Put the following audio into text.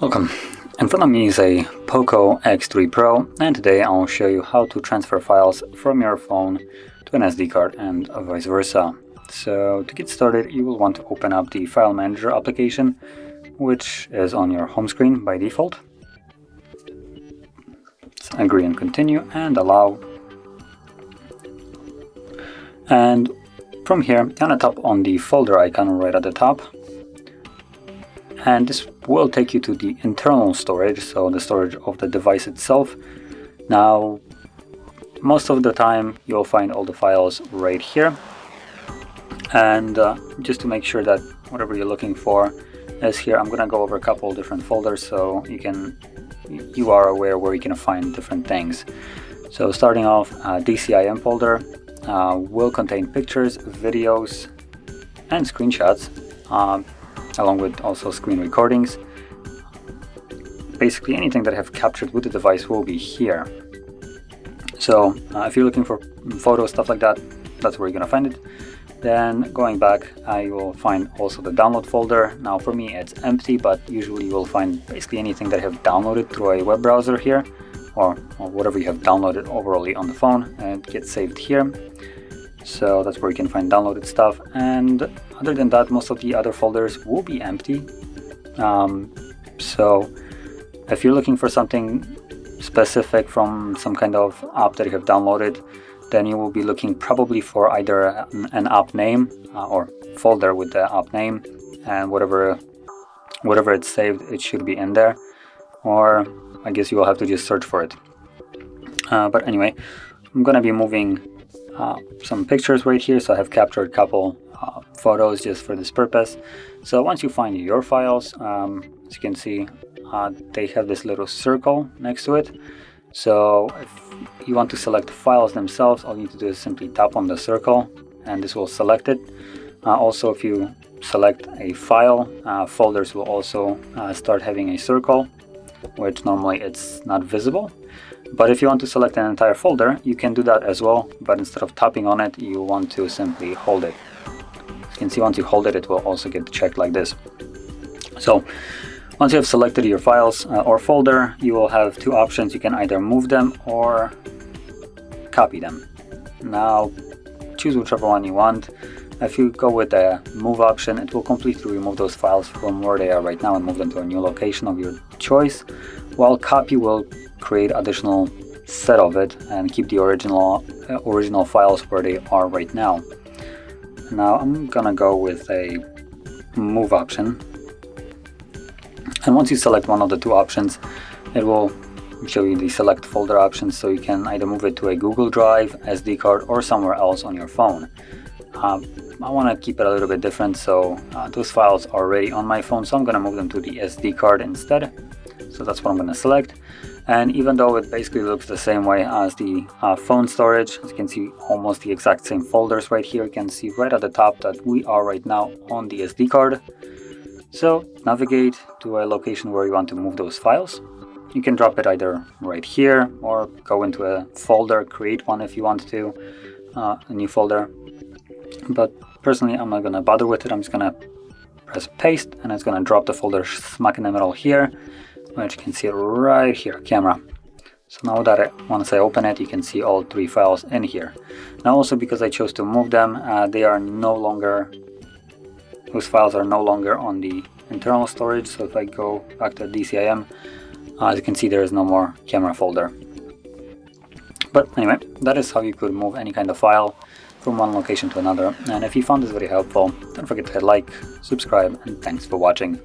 Welcome. In front of me is a POCO X3 Pro, and today I'll show you how to transfer files from your phone to an SD card and vice versa. So to get started, you will want to open up the File Manager application, which is on your home screen by default. Let's agree and continue and allow. And from here, I'm gonna tap on the folder icon right at the top. And this will take you to the internal storage, so the storage of the device itself. Now, most of the time you'll find all the files right here. And just to make sure that whatever you're looking for is here, I'm gonna go over a couple of different folders so you are aware where you can find different things. So starting off, DCIM folder will contain pictures, videos, and screenshots. Along with also screen recordings. Basically anything that I have captured with the device will be here. So if you're looking for photos, stuff like that, that's where you're gonna find it. Then going back, you will find also the download folder. Now for me it's empty, but usually you will find basically anything that I have downloaded through a web browser here, or whatever you have downloaded overall on the phone, and it gets saved here. So that's where you can find downloaded stuff, and other than that, most of the other folders will be empty. So if you're looking for something specific from some kind of app that you have downloaded, then you will be looking probably for either an app name or folder with the app name, and whatever it's saved, it should be in there, or I guess you will have to just search for it. But anyway, I'm gonna be moving some pictures right here, so I have captured a couple photos just for this purpose. So once you find your files, as you can see, they have this little circle next to it. So if you want to select the files themselves, all you need to do is simply tap on the circle and this will select it. Also, if you select a file, folders will also start having a circle, which normally it's not visible. But if you want to select an entire folder, you can do that as well, but instead of tapping on it, you want to simply hold it. You can see once you hold it, it will also get checked like this. So once you have selected your files or folder, you will have two options. You can either move them or copy them. Now choose whichever one you want. If you go with the move option, it will completely remove those files from where they are right now and move them to a new location of your choice, while copy will create additional set of it and keep the original files where they are right now. Now I'm gonna go with a move option, and once you select one of the two options, it will show you the select folder options, so you can either move it to a Google Drive, SD card, or somewhere else on your phone. I want to keep it a little bit different, so those files are already on my phone, so I'm going to move them to the SD card instead. So that's what I'm going to select. And even though it basically looks the same way as the phone storage, as you can see almost the exact same folders right here, you can see right at the top that we are right now on the SD card. So navigate to a location where you want to move those files. You can drop it either right here or go into a folder, create one if you want to, a new folder. But personally, I'm not going to bother with it. I'm just going to press paste, and it's going to drop the folder smack in the middle here, which you can see right here, camera. So now that once I open it, you can see all three files in here. Now also, because I chose to move them, those files are no longer on the internal storage. So if I go back to DCIM, as you can see, there is no more camera folder. But anyway, that is how you could move any kind of file from one location to another. And if you found this very helpful, don't forget to hit like, subscribe, and thanks for watching.